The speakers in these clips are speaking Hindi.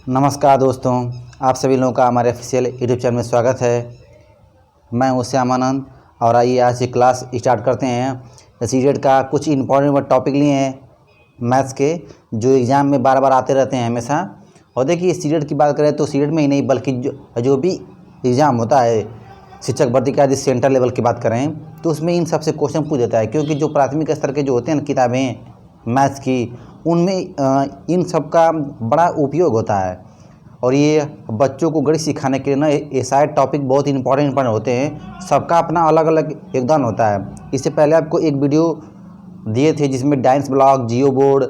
नमस्कार दोस्तों, आप सभी लोगों का हमारे ऑफिशियल यूट्यूब चैनल में स्वागत है। मैं हूं श्यामानंद और आइए आज से क्लास स्टार्ट करते हैं। सीटेट का कुछ इंपॉर्टेंट टॉपिक लिए हैं मैथ्स के, जो एग्ज़ाम में बार बार आते रहते हैं हमेशा। और देखिए सीटेट की बात करें तो सीटेट में ही नहीं बल्कि जो भी एग्ज़ाम होता है शिक्षक भर्ती का, यदि सेंटर लेवल की बात करें तो उसमें इन सबसे क्वेश्चन पूछ देता है, क्योंकि जो प्राथमिक स्तर के जो होते हैं ना किताबें मैथ्स की, उनमें इन सब का बड़ा उपयोग होता है। और ये बच्चों को गणित सिखाने के लिए ना ये सारे टॉपिक बहुत इंपॉर्टेंट होते हैं। सबका अपना अलग अलग योगदान होता है। इससे पहले आपको एक वीडियो दिए थे जिसमें डाइंस ब्लॉक, जियो बोर्ड,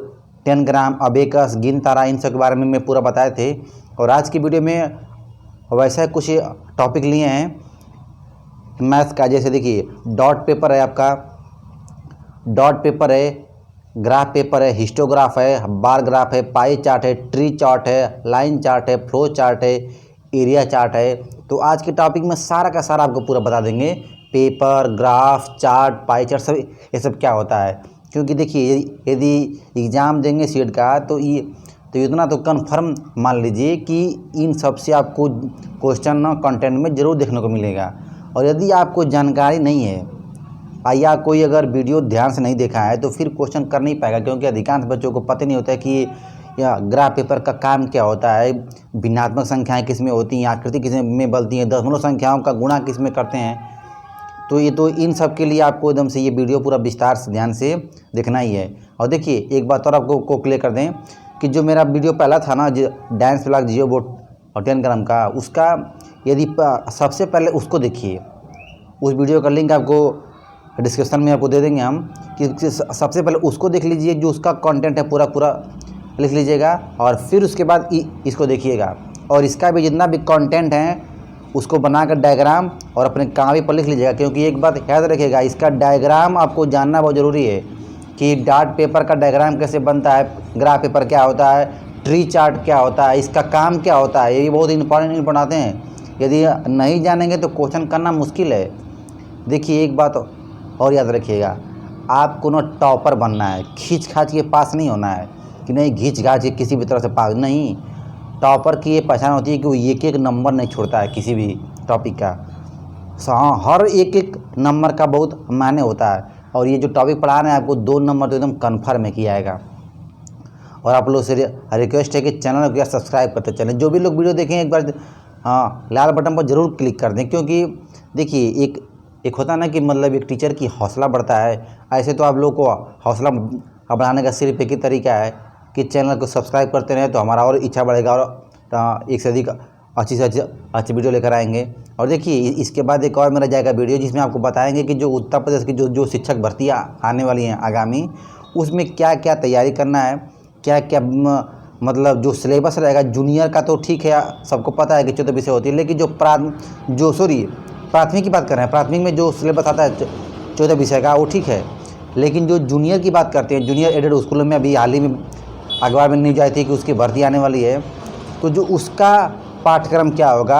10 ग्राम, अबेकस, गिन तारा, इन सब के बारे में मैं पूरा बताए थे। और आज की वीडियो में वैसा कुछ टॉपिक लिए हैं मैथ्स का। जैसे देखिए डॉट पेपर है, आपका डॉट पेपर है, ग्राफ पेपर है, हिस्टोग्राफ है, बार ग्राफ है, पाई चार्ट है, ट्री चार्ट है, लाइन चार्ट है, फ्लो चार्ट है, एरिया चार्ट है। तो आज के टॉपिक में सारा का सारा आपको पूरा बता देंगे। Paper, graph, chart, pie chart, सब ये सब क्या होता है। क्योंकि देखिए यदि एग्ज़ाम देंगे सीट का तो इतना तो कन्फर्म मान लीजिए कि इन सब से आपको क्वेश्चन ना कंटेंट में ज़रूर देखने को मिलेगा। और यदि आपको जानकारी नहीं है या कोई अगर वीडियो ध्यान से नहीं देखा है तो फिर क्वेश्चन कर नहीं पाएगा, क्योंकि अधिकांश बच्चों को पता नहीं होता है कि या ग्राफ पेपर का काम क्या होता है, भिन्नात्मक संख्याएं किस में होती हैं, आकृति किस में बनती हैं, दशमलव संख्याओं का गुणा किस में करते हैं। तो इन सब के लिए आपको एकदम से ये वीडियो पूरा विस्तार से ध्यान से देखना ही है। और देखिए एक बात और आपको क्लियर कर दें कि जो मेरा वीडियो पहला था ना, जो डाइंस ब्लॉक, जियो बोर्ड और 10 ग्राम का, उसका यदि सबसे पहले उसको देखिए, उस वीडियो का लिंक आपको डिस्क्रिप्शन में आपको दे देंगे हम, कि सबसे पहले उसको देख लीजिए, जो उसका कंटेंट है पूरा लिख लीजिएगा। और फिर उसके बाद इसको देखिएगा, और इसका भी जितना भी कंटेंट है उसको बनाकर डायग्राम और अपने कापी पर लिख लीजिएगा। क्योंकि एक बात याद रखिएगा, इसका डायग्राम आपको जानना बहुत ज़रूरी है कि डॉट पेपर का डायग्राम कैसे बनता है, ग्राफ पेपर क्या होता है, ट्री चार्ट क्या होता है, इसका काम क्या होता है। ये बहुत इंपॉर्टेंट बनाते हैं। यदि नहीं जानेंगे तो क्वेश्चन करना मुश्किल है। देखिए एक बात और याद रखिएगा, आपको ना टॉपर बनना है, खींच खाच के पास नहीं होना है कि नहीं घींच घाच के किसी भी तरह से पास नहीं। टॉपर की ये पहचान होती है कि वो एक नंबर नहीं छोड़ता है किसी भी टॉपिक का। हाँ, हर एक नंबर का बहुत मायने होता है। और ये जो टॉपिक पढ़ा रहे हैं आपको 2 नंबर तो एकदम कन्फर्म है किया जाएगा। और आप लोग से रिक्वेस्ट है कि चैनल को सब्सक्राइब करते चलें। जो भी लोग वीडियो देखें एक बार लाल बटन पर ज़रूर क्लिक कर दें, क्योंकि देखिए एक होता है ना कि मतलब एक टीचर की हौसला बढ़ता है। ऐसे तो आप लोग को हौसला बढ़ाने का सिर्फ एक ही तरीका है कि चैनल को सब्सक्राइब करते रहें, तो हमारा और इच्छा बढ़ेगा और एक से अधिक अच्छी से अच्छी वीडियो लेकर आएंगे। और देखिए इसके बाद एक और मेरा जाएगा वीडियो जिसमें आपको बताएंगे कि जो उत्तर प्रदेश की जो शिक्षक भर्तियाँ आने वाली हैं आगामी, उसमें क्या क्या तैयारी करना है, क्या क्या मतलब जो सिलेबस रहेगा। जूनियर का तो ठीक है, सबको पता है कि 14 विषय होती है, लेकिन प्राथमिक की बात कर रहे हैं, प्राथमिक में जो सिलेबस आता है 14 विषय का वो ठीक है। लेकिन जो जूनियर की बात करते हैं, जूनियर एडेड स्कूलों में अभी हाल ही में अखबार में न्यूज आई थी कि उसकी भर्ती आने वाली है, तो जो उसका पाठ्यक्रम क्या होगा,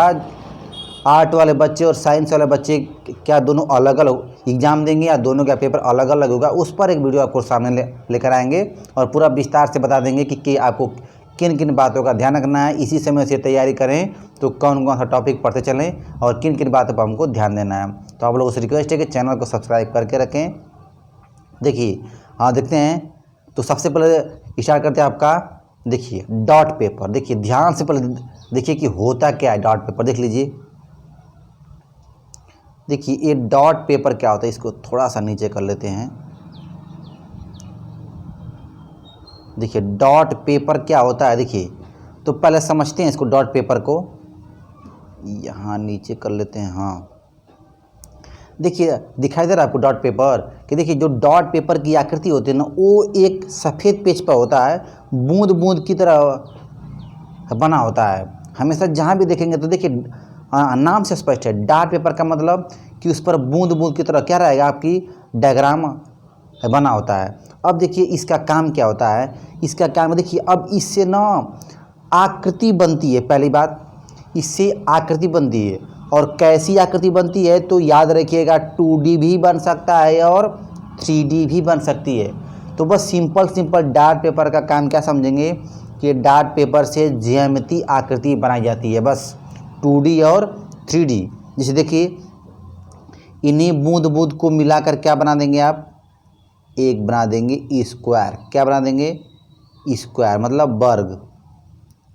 आर्ट वाले बच्चे और साइंस वाले बच्चे क्या दोनों अलग अलग एग्जाम देंगे या दोनों का पेपर अलग अलग होगा, उस पर एक वीडियो आपको सामने लेकर आएंगे और पूरा विस्तार से बता देंगे कि आपको किन किन बातों का ध्यान रखना है। इसी समय से तैयारी करें तो कौन कौन सा टॉपिक पढ़ते चलें और किन किन बातों पर हमको ध्यान देना है। तो आप लोगों से रिक्वेस्ट है कि चैनल को सब्सक्राइब करके रखें। देखिए देखते हैं। तो सबसे पहले स्टार्ट करते हैं आपका, देखिए डॉट पेपर। देखिए ध्यान से पहले देखिए कि होता क्या है डॉट पेपर, देख लीजिए। देखिए ये डॉट पेपर क्या होता है, इसको थोड़ा सा नीचे कर लेते हैं। देखिए डॉट पेपर क्या होता है, देखिए तो पहले समझते हैं इसको। डॉट पेपर को यहाँ नीचे कर लेते हैं। हाँ देखिए दिखाई दे रहा है आपको डॉट पेपर कि देखिए जो डॉट पेपर की आकृति होती है ना, वो एक सफ़ेद पेज पर होता है, बूंद बूंद की तरह बना होता है। हमेशा जहाँ भी देखेंगे तो देखिए नाम से स्पष्ट है, डॉट पेपर का मतलब कि उस पर बूंद बूंद की तरह क्या रहेगा, आपकी डायग्राम बना होता है। अब देखिए इसका काम क्या होता है, इसका काम देखिए, अब इससे ना आकृति बनती है। पहली बात, इससे आकृति बनती है। और कैसी आकृति बनती है तो याद रखिएगा 2D भी बन सकता है और 3D भी बन सकती है। तो बस सिंपल डॉट पेपर का काम क्या समझेंगे कि डार्ट पेपर से ज्यामितीय आकृति बनाई जाती है, बस 2D और 3D। जैसे देखिए, इन्हीं बूंद बूंद को मिलाकर क्या बना देंगे आप, एक बना देंगे स्क्वायर। क्या बना देंगे, स्क्वायर मतलब वर्ग।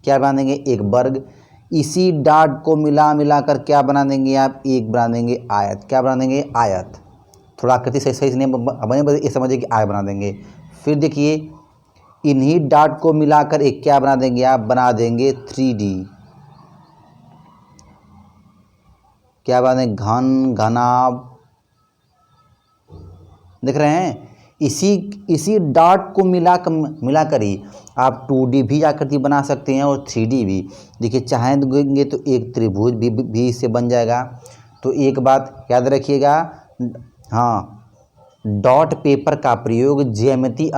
क्या बना देंगे, एक वर्ग। इसी डार्ट को मिला कर क्या बना देंगे आप, एक बना देंगे आयत। क्या बना देंगे, आयत। थोड़ा आकृति सही सही से नहीं बने, ये समझिए कि आयत बना देंगे। फिर देखिए, इन्हीं डार्ट को मिलाकर एक क्या बना देंगे आप, बना देंगे 3D। क्या बना देंगे, घन, घनाभ। देख रहे हैं, इसी डॉट को मिलाकर ही आप 2D भी आकृति बना सकते हैं और 3D भी। देखिए, चाहेंगे तो एक त्रिभुज भी इससे बन जाएगा। तो एक बात याद रखिएगा, हाँ, डॉट पेपर का प्रयोग ज्यामितीय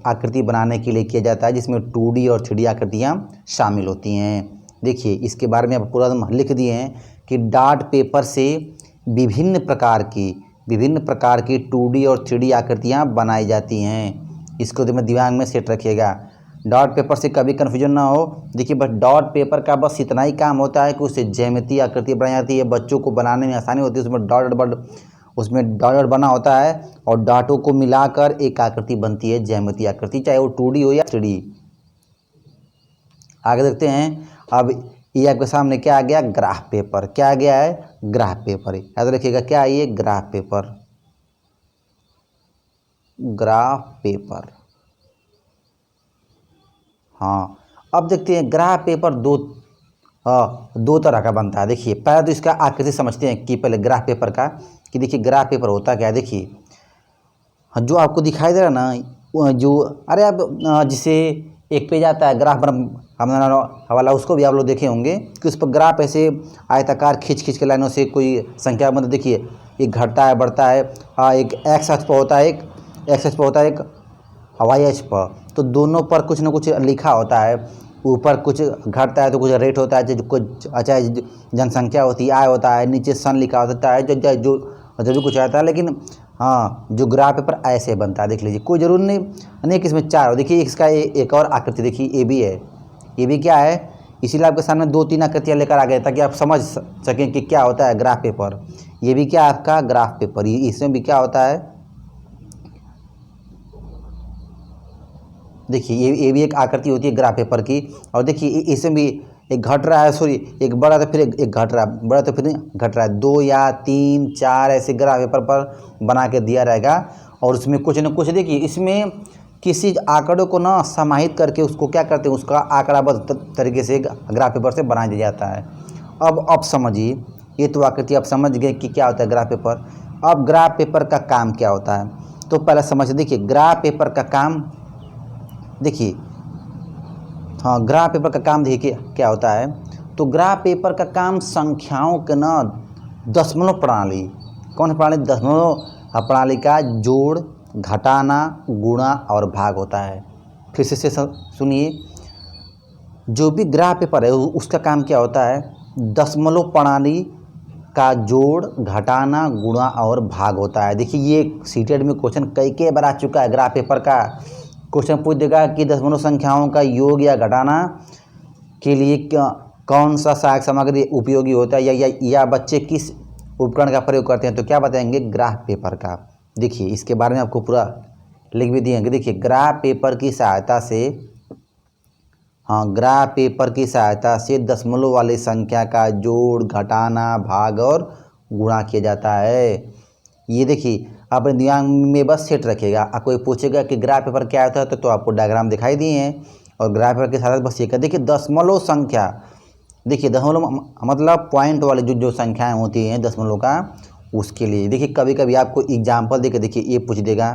आकृति बनाने के लिए किया जाता है, जिसमें 2D और 3D आकृतियाँ शामिल होती हैं। देखिए, इसके बारे में आप पूरा लिख दिए हैं कि डॉट पेपर से विभिन्न प्रकार की 2D और 3D आकृतियाँ बनाई जाती हैं। इसको दिमाग में सेट रखिएगा। डॉट पेपर से कभी कन्फ्यूजन ना हो। देखिए, बस डॉट पेपर का बस इतना ही काम होता है कि उससे ज्यामितीय आकृति बनाई जाती है, बच्चों को बनाने में आसानी होती है। उसमें डॉट बना होता है और डॉटों को मिलाकर एक आकृति बनती है, ज्यामितीय आकृति, चाहे वो 2D हो या 3D। आगे देखते हैं। अब ये आपके सामने क्या आ गया, ग्राफ पेपर। क्या आ गया है, ग्राफ पेपर। याद रखिएगा, क्या है ये, ग्राफ पेपर। ग्राफ पेपर, हाँ। अब देखते हैं, ग्राफ पेपर दो तरह का बनता है। देखिए, पहले तो इसका आकृति समझते हैं कि पहले ग्राफ पेपर का, कि देखिए ग्राफ पेपर होता क्या है। देखिए, जो आपको दिखाई दे रहा ना, जो अरे आप जिसे एक पेज आता है ग्राफ बनाने वाला, उसको भी आप लोग देखे होंगे कि उस पर ग्राफ ऐसे आयताकार खींच के लाइनों से कोई संख्या, मतलब देखिए, एक घटता है, बढ़ता है। एक एक्स अक्ष पर होता है, एक वाई अक्ष पर। तो दोनों पर कुछ ना कुछ लिखा होता है। ऊपर कुछ घटता है तो कुछ रेट होता है, कुछ अच्छा जनसंख्या होती है, आय होता है। नीचे सन लिखा होता है, जो भी कुछ आता है। लेकिन हाँ, जो ग्राफ पेपर ऐसे बनता है, देख लीजिए, कोई ज़रूर नहीं कि इसमें 4 हो। देखिए, इसका एक और आकृति देखिए, ये भी है। ये भी क्या है, इसीलिए आपके सामने 2-3 आकृतियाँ लेकर आ गए, ताकि आप समझ सकें कि क्या होता है ग्राफ पेपर। ये भी क्या, आपका ग्राफ पेपर। इसमें भी क्या होता है, देखिए, ये भी एक आकृति होती है ग्राफ पेपर की। और देखिए, इसमें भी एक घट रहा है, सॉरी, एक बड़ा तो फिर एक घट रहा है, बड़ा तो फिर घट रहा है। 2 या 3, 4 ऐसे ग्राफ पेपर पर बना के दिया रहेगा। और उसमें कुछ न कुछ, देखिए, इसमें किसी आंकड़ों को ना समाहित करके उसको क्या करते हैं, उसका आंकड़ाबद्ध तरीके से ग्राफ पेपर से बना दिया जाता है। अब समझिए, ये तो आकृति आप समझ गए कि क्या होता है ग्राफ पेपर। अब ग्राफ पेपर का काम क्या होता है, तो पहले समझ। देखिए, ग्राफ पेपर का काम, देखिए, हाँ, ग्राफ पेपर का काम देखिए क्या होता है। तो ग्राफ पेपर का काम संख्याओं के ना दशमलव प्रणाली, कौन सी प्रणाली, दशमलव प्रणाली का जोड़, घटाना, गुणा और भाग होता है। फिर से सुनिए, जो भी ग्राफ पेपर है उसका काम क्या होता है, दशमलव प्रणाली का जोड़, घटाना, गुणा और भाग होता है। देखिए, ये सीटेट में क्वेश्चन कई बार आ चुका है। ग्राफ पेपर का क्वेश्चन पूछ देगा कि दशमलव संख्याओं का योग या घटाना के लिए कौन सा सहायक सामग्री उपयोगी होता है, या बच्चे किस उपकरण का प्रयोग करते हैं, तो क्या बताएंगे, ग्राफ पेपर का। देखिए, इसके बारे में आपको पूरा लिख भी दिएंगे। देखिए, ग्राफ पेपर की सहायता से, हाँ, ग्राफ पेपर की सहायता से दशमलव वाली संख्या का जोड़, घटाना, भाग और गुणा किया जाता है। ये देखिए, अपने दिमाग में बस सेट रखिएगा। कोई पूछेगा कि ग्राफ पेपर क्या होता है, तो आपको डायग्राम दिखाई दिए हैं। और ग्राफ पेपर के साथ बस ये कर, देखिए, दशमलव संख्या, देखिए, दशमलव मतलब पॉइंट वाले जो संख्याएं होती हैं दशमलव का, उसके लिए। देखिए, कभी कभी आपको एग्जाम्पल देकर, देखिए, ये पूछ देगा,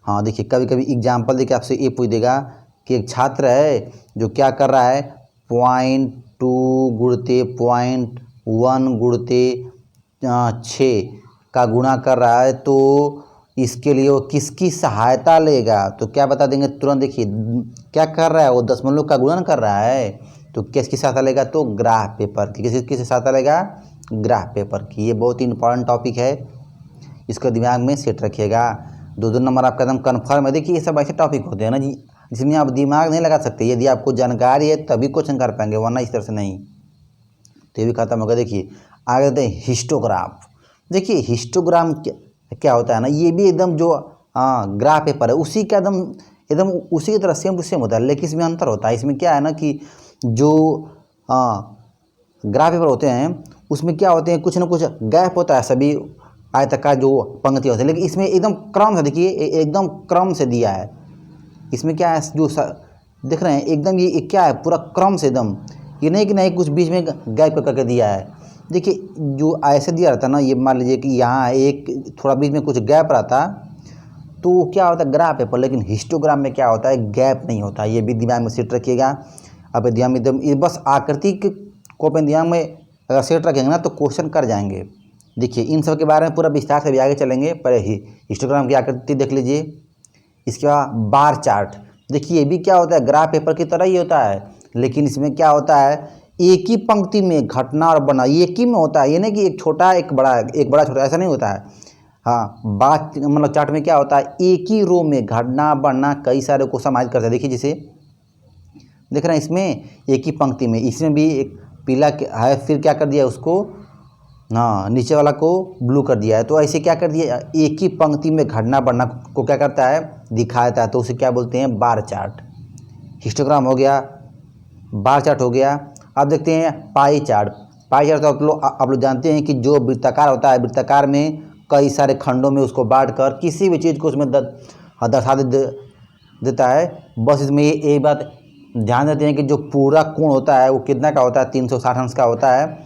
हाँ, देखिए, कभी एग्जाम्पल देकर आपसे ये पूछ देगा कि एक छात्र है जो क्या कर रहा है, 0.2 गुणते 0.1 गुणते 6 का गुणा कर रहा है। तो इसके लिए वो किसकी सहायता लेगा, तो क्या बता देंगे तुरंत। देखिए, क्या कर रहा है, वो दशमलव का गुणन कर रहा है, तो किसकी सहायता लेगा, तो ग्राफ पेपर की। किसकी सहायता लेगा, ग्राफ पेपर की। ये बहुत ही इंपॉर्टेंट टॉपिक है, इसको दिमाग में सेट रखिएगा। 2 नंबर आपका एकदम कन्फर्म है। देखिए, ये सब ऐसे टॉपिक होते हैं ना जी, जिसमें आप दिमाग नहीं लगा सकते। यदि आपको जानकारी है तभी क्वेश्चन कर पाएंगे, वरना इस तरह से नहीं। तो ये भी खत्म होगा। देखिए आगे देखते हैं हिस्टोग्राफ। देखिए हिस्टोग्राम क्या होता है ना, ये भी एकदम जो ग्राफ पेपर है उसी का एकदम उसी की तरह सेम टू सेम होता है, लेकिन इसमें अंतर होता है। इसमें क्या है ना कि जो ग्राफ पेपर होते हैं उसमें क्या होते हैं, कुछ ना कुछ गैप होता है, सभी आयताकार जो पंक्ति होती है, लेकिन इसमें एकदम क्रम से, देखिए एकदम क्रम से दिया है। इसमें क्या है जो देख रहे हैं एकदम ये क्या है, पूरा क्रम से एकदम, ये नहीं कि नहीं कुछ बीच में गैप करके दिया है। देखिए जो ऐसे दिया रहता है ना, ये मान लीजिए कि यहाँ एक थोड़ा बीच में कुछ गैप रहता तो क्या होता है ग्राफ पेपर, लेकिन हिस्टोग्राम में क्या होता है गैप नहीं होता। ये भी दिमाग में सेट रखिएगा। अब दिमाग में एकदम बस आकृति को अपने दिमाग में अगर सेट रखेंगे ना तो क्वेश्चन कर जाएंगे। देखिए इन सब के बारे में पूरा विस्तार से भी आगे चलेंगे, पहले ही हिस्टोग्राम की आकृति देख लीजिए। इसके बाद बार चार्ट। देखिए ये भी क्या होता है ग्राफ पेपर की तरह ही होता है, लेकिन इसमें क्या होता है एक ही पंक्ति में घटना और बना एक ही में होता है, ये नहीं कि एक छोटा एक बड़ा छोटा, ऐसा नहीं होता है। हाँ बात मतलब चार्ट में क्या होता है एक ही रो में घटना बढ़ना कई सारे को समाहित करते हैं। देखिए जैसे देख रहे हैं इसमें एक ही पंक्ति में, इसमें भी एक पीला है, फिर क्या कर दिया उसको नीचे वाला को ब्लू कर दिया है। तो ऐसे क्या कर दिया एक ही पंक्ति में घटना बढ़ना को क्या करता है दिखाता है, तो उसे क्या बोलते हैं बार चार्ट। हिस्टोग्राम हो गया, बार चार्ट हो गया। अब देखते हैं पाई चार्ट। पाई चार्ट तो आप लोग जानते हैं कि जो वृत्ताकार होता है, वृत्ताकार में कई सारे खंडों में उसको बांटकर किसी भी चीज़ को उसमें दर्शा देता है। बस इसमें ये एक बात ध्यान देते हैं कि जो पूरा कोण होता है वो कितना का होता है 360 अंश का होता है।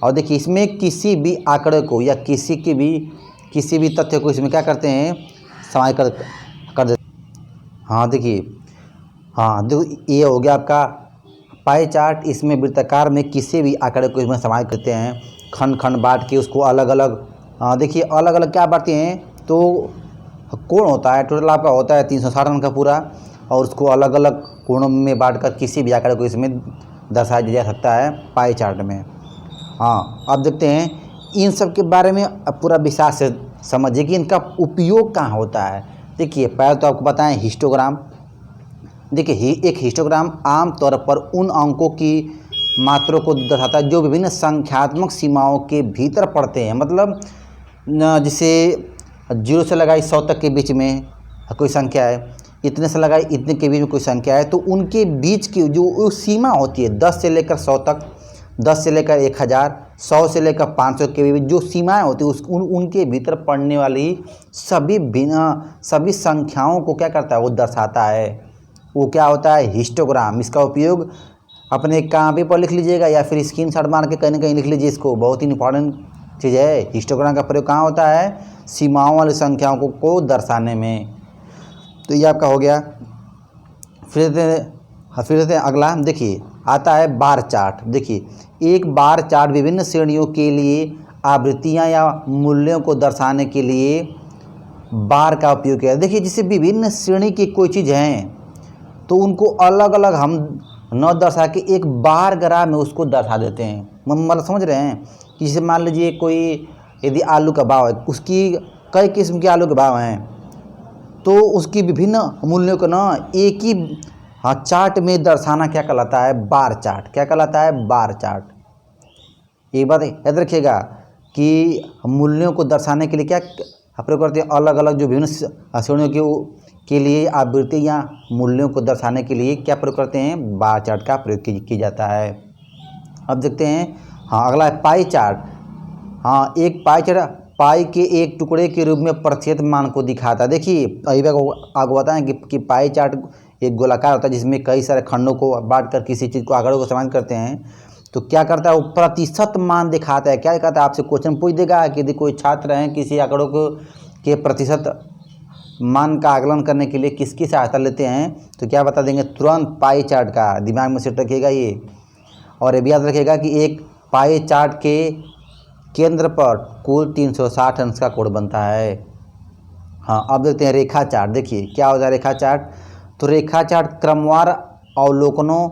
और देखिए इसमें किसी भी आंकड़े को या किसी भी तथ्य को इसमें क्या करते हैं समाहित कर देते। हाँ देखिए देखो ये हो गया आपका पाई चार्ट। इसमें वृत्ताकार में किसी भी आंकड़े को इसमें समाहित करते हैं, खंड खंड बांट के उसको अलग अलग देखिए अलग अलग क्या बांटते हैं, तो कोण होता है टोटल आपका होता है 360 अंक का पूरा, और उसको अलग अलग कोणों में बांटकर किसी भी आंकड़े को इसमें दर्शाया जा सकता है पाई चार्ट में। अब देखते हैं इन सब के बारे में पूरा विस्तार से समझिए कि इनका उपयोग कहाँ होता है। देखिए पहले तो आपको बताएं हिस्टोग्राम। देखिए एक हिस्टोग्राम आमतौर पर उन अंकों की मात्रा को दर्शाता है जो विभिन्न संख्यात्मक सीमाओं के भीतर पड़ते हैं। मतलब जैसे 0 से लगाई 100 तक के बीच में कोई संख्या है, इतने से लगाई इतने के बीच में कोई संख्या है, तो उनके बीच की जो सीमा होती है 10 से लेकर 100 तक, 10 से लेकर 1000, 100 से लेकर 500 के बीच जो सीमाएं होती है उनके भीतर पड़ने वाली सभी संख्याओं को क्या करता है वो दर्शाता है। वो क्या होता है हिस्टोग्राम। इसका उपयोग अपने कापी पर लिख लीजिएगा या फिर स्क्रीनशॉट मार के कहीं ना कहीं लिख लीजिए। इसको बहुत ही इंपॉर्टेंट चीज़ है। हिस्टोग्राम का प्रयोग कहाँ होता है सीमाओं वाली संख्याओं को दर्शाने में। तो ये आपका हो गया। फिर देते हैं अगला। देखिए आता है बार चार्ट। देखिए एक बार चार्ट विभिन्न श्रेणियों के लिए आवृत्तियाँ या मूल्यों को दर्शाने के लिए बार का उपयोग किया। देखिए जैसे विभिन्न श्रेणी की कोई चीज़ हैं तो उनको अलग अलग हम न दर्शा के एक बार ग्राफ में उसको दर्शा देते हैं। मतलब समझ रहे हैं कि जैसे मान लीजिए कोई यदि आलू का भाव है, उसकी कई किस्म के आलू के भाव हैं, तो उसकी विभिन्न मूल्यों को ना एक ही चार्ट में दर्शाना क्या कहलाता है बार चार्ट। क्या कहलाता है बार चार्ट। एक बात याद रखिएगा कि मूल्यों को दर्शाने के लिए क्या प्रयोग करते हैं अलग अलग जो विभिन्न श्रेणियों के लिए आवृत्ति या मूल्यों को दर्शाने के लिए क्या प्रयोग करते हैं बार चार्ट का प्रयोग किया जाता है। अब देखते हैं अगला है पाई चार्ट। एक पाई चार्ट पाई के एक टुकड़े के रूप में प्रतिशत मान को दिखाता है। देखिए अभी आपको बताएं कि पाई चार्ट एक गोलाकार होता है जिसमें कई सारे खंडों को बांटकर किसी चीज़ को आंकड़ों को समाहित करते हैं। तो क्या करता है वो प्रतिशत मान दिखाता है। क्या कहता है आपसे क्वेश्चन पूछ देगा कि यदि कोई छात्र हैं किसी आंकड़ों को के प्रतिशत मान का आकलन करने के लिए किसकी सहायता लेते हैं तो क्या बता देंगे तुरंत पाई चार्ट का। दिमाग में सेट रखिएगा ये। और ये भी याद रखिएगा कि एक पाई चार्ट के केंद्र पर कुल 360 अंश का कोण बनता है। अब देखते हैं रेखा चार्ट। देखिए क्या होता है रेखा चार्ट। तो रेखा चार्ट क्रमवार अवलोकनों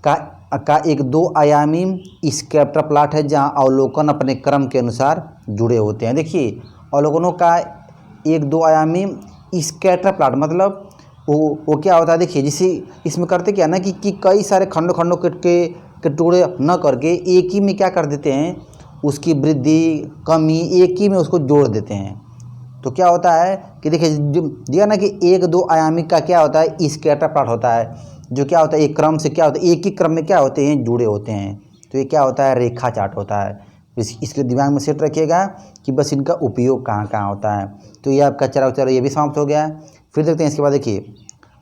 का एक 2 आयामी स्कैटर प्लॉट है जहां अवलोकन अपने क्रम के अनुसार जुड़े होते हैं। देखिए अवलोकनों का एक 2 आयामी स्कैटर प्लॉट मतलब वो क्या होता है देखिए, जिसे इसमें करते क्या ना कि कई सारे खंडों के टुकड़े न करके एक ही में क्या कर देते हैं, उसकी वृद्धि कमी एक ही में उसको जोड़ देते हैं। तो क्या होता है कि देखिए दिया ना कि एक दो आयामी का क्या होता है, स्कैटर प्लॉट होता है, जो क्या होता है एक क्रम से क्या होता है, एक ही क्रम में क्या होते हैं, जुड़े होते हैं। तो ये क्या होता है, रेखा चार्ट होता है। इसके दिमाग में सेट रखिएगा कि बस इनका उपयोग कहाँ कहाँ होता है। तो ये आपका चलो ये भी समाप्त हो गया है। फिर देखते हैं इसके बाद, देखिए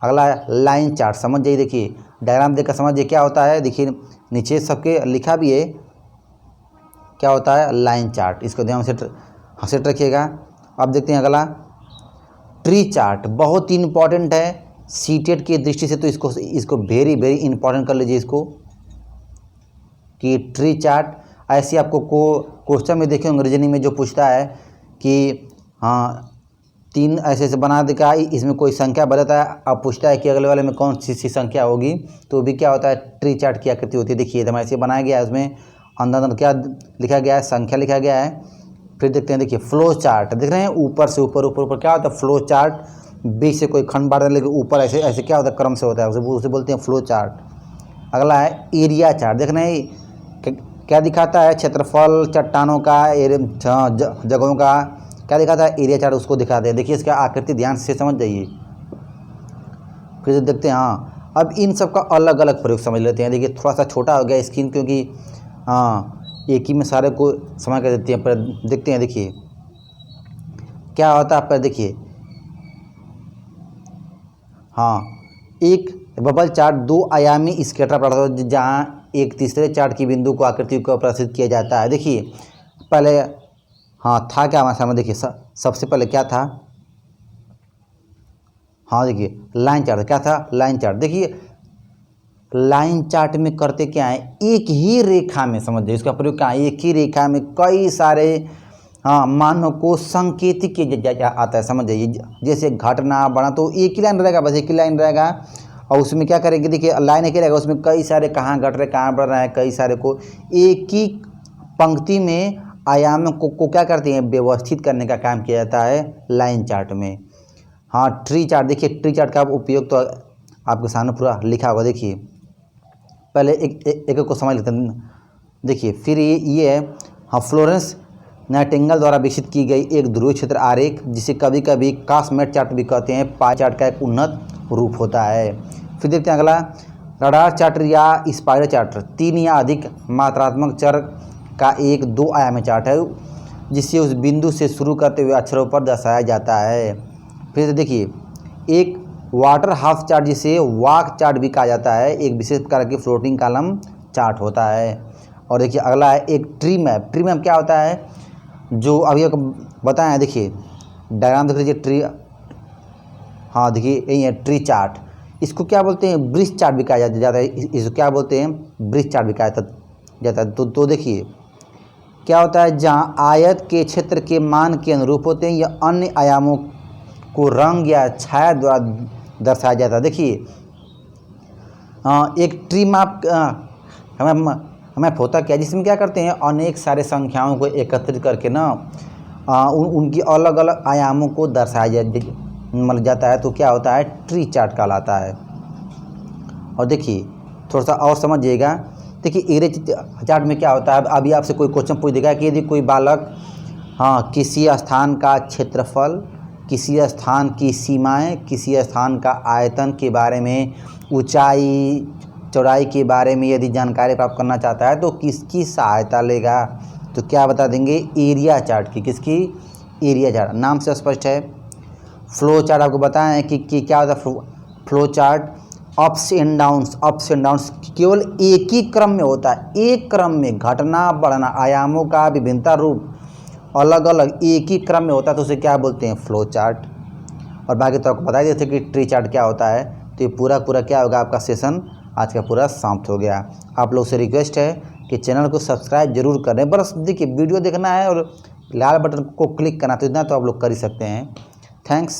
अगला है लाइन चार्ट। समझ जाइए, देखिए डायग्राम देखकर समझिए क्या होता है। देखिए नीचे सबके लिखा भी है क्या होता है, लाइन चार्ट। इसको ध्यान से सेट रखिएगा। अब देखते हैं अगला ट्री चार्ट। बहुत ही इंपॉर्टेंट है सीटेट की दृष्टि से, तो इसको वेरी इंपॉर्टेंट कर लीजिए इसको, कि ट्री चार्ट। ऐसे आपको क्वेश्चन में देखेंगे रीजनिंग में जो पूछता है कि हाँ 3 ऐसे बना देगा, इसमें कोई संख्या बताता है, अब पूछता है कि अगले वाले में कौन सी संख्या होगी, तो भी क्या होता है, ट्री चार्ट की आकृति होती है। देखिए एकदम ऐसे बनाया गया है, उसमें अंदर क्या लिखा गया है, संख्या लिखा गया है। फिर देखते हैं, देखिए फ्लो चार्ट देख रहे हैं, ऊपर से ऊपर क्या होता है, फ्लो चार्ट। बीच से कोई खंड बांट लेकिन ऊपर ऐसे क्या होता है, क्रम से होता है, उसे बोलते हैं फ्लो चार्ट। अगला है एरिया चार्ट। देख रहे हैं क्या दिखाता है, क्षेत्रफल, चट्टानों का, जगहों का क्या दिखाता है, एरिया चार्ट उसको दिखाते हैं। देखिए इसका आकृति ध्यान से समझ जाइए। फिर देखते हैं, हाँ अब इन सब का अलग अलग प्रयोग समझ लेते हैं। देखिए थोड़ा सा छोटा हो गया स्क्रीन, क्योंकि हाँ एक ही में सारे को समय कर देते हैं। पर देखते हैं, देखिए क्या होता है। पर देखिए हाँ एक बबल चार्ट 2 आयामी स्कैटर प्लॉट होता है, जहाँ एक तीसरे चार्ट की बिंदु को आकृति को प्रदर्शित किया जाता है। देखिए पहले हाँ था क्या हमारे सामने, देखिए सबसे पहले क्या था, हाँ देखिए लाइन चार्ट। क्या था, लाइन चार्ट। देखिए लाइन चार्ट में करते क्या है, एक ही रेखा में, समझ जाइए इसका प्रयोग क्या है, एक ही रेखा में कई सारे मानों को संकेतित किया आता है। समझ जाइए जैसे घटना बढ़ा, तो एक ही लाइन रहेगा, बस एक ही लाइन रहेगा, और उसमें क्या करेंगे, देखिए लाइन एक ही रहेगा, उसमें कई सारे कहाँ घट रहे कहाँ बढ़ रहे हैं, कई सारे को एक ही पंक्ति में आयामों को क्या करते हैं, व्यवस्थित करने का काम किया जाता है लाइन चार्ट में। हाँ ट्री चार्ट। देखिए ट्री चार्ट का उपयोग तो आपके सामने पूरा लिखा होगा। देखिए पहले एक को समझ लेते हैं। देखिए फिर ये है हाँ फ्लोरेंस नाइटिंगेल द्वारा विकसित की गई एक ध्रुवीय क्षेत्र आरेख, जिसे कभी कभी कास्मेट चार्ट भी कहते हैं, पाई चार्ट का एक उन्नत रूप होता है। फिर देखते हैं अगला रडार चार्ट या स्पाइरल चार्ट। 3 या अधिक मात्रात्मक चर का एक 2 आयामी चार्ट है, जिसे उस बिंदु से शुरू करते हुए अक्षरों पर दर्शाया जाता है। फिर देखिए एक वाटर हाफ चार्ट, जिसे वाक चार्ट भी कहा जाता है, एक विशेष प्रकार की फ्लोटिंग कॉलम चार्ट होता है। और देखिए अगला है एक ट्री मैप। ट्री मैप क्या होता है, जो अभी बताया है, देखिए डायग्राम देख लीजिए ट्री, हाँ देखिए यही है ट्री चार्ट। इसको क्या बोलते हैं, वृक्ष चार्ट भी कहा जाता है, इसको क्या बोलते हैं, वृक्ष चार्ट भी कहा जाता है। तो देखिए क्या होता है, जहाँ आयत के क्षेत्र के मान के अनुरूप होते हैं या अन्य आयामों को रंग या छाया द्वारा दर्शाया जाता है। देखिए एक ट्री मैप हमें होता क्या, जिसमें क्या करते हैं, अनेक सारे संख्याओं को एकत्रित करके ना उनकी अलग अलग आयामों को दर्शाया जाता है, तो क्या होता है, ट्री चार्ट कहलाता है। और देखिए थोड़ा सा और समझिएगा। देखिए एरिया चार्ट में क्या होता है, अभी आपसे कोई क्वेश्चन पूछ देगा कि यदि कोई बालक किसी स्थान का क्षेत्रफल, किसी स्थान की सीमाएं, किसी स्थान का आयतन के बारे में, ऊंचाई चौड़ाई के बारे में यदि जानकारी प्राप्त करना चाहता है, तो किसकी सहायता लेगा, तो क्या बता देंगे, एरिया चार्ट की। किसकी, एरिया चार्ट। नाम से स्पष्ट है। फ्लो चार्ट आपको बताएं कि क्या होता है flow chart, ups and downs केवल एक ही क्रम में होता है, एक क्रम में घटना बढ़ना, आयामों का विभिन्नता रूप अलग अलग एक ही क्रम में होता है, तो उसे क्या बोलते हैं, फ्लो चार्ट। और बाकी तो आपको बता देते कि ट्री चार्ट क्या होता है। तो ये पूरा क्या होगा, आपका सेशन आज का पूरा समाप्त हो गया। आप लोग से रिक्वेस्ट है कि चैनल को सब्सक्राइब जरूर करें। बस देखिए वीडियो देखना है और लाल बटन को क्लिक करना, तो इतना तो आप लोग कर ही सकते हैं। थैंक्स।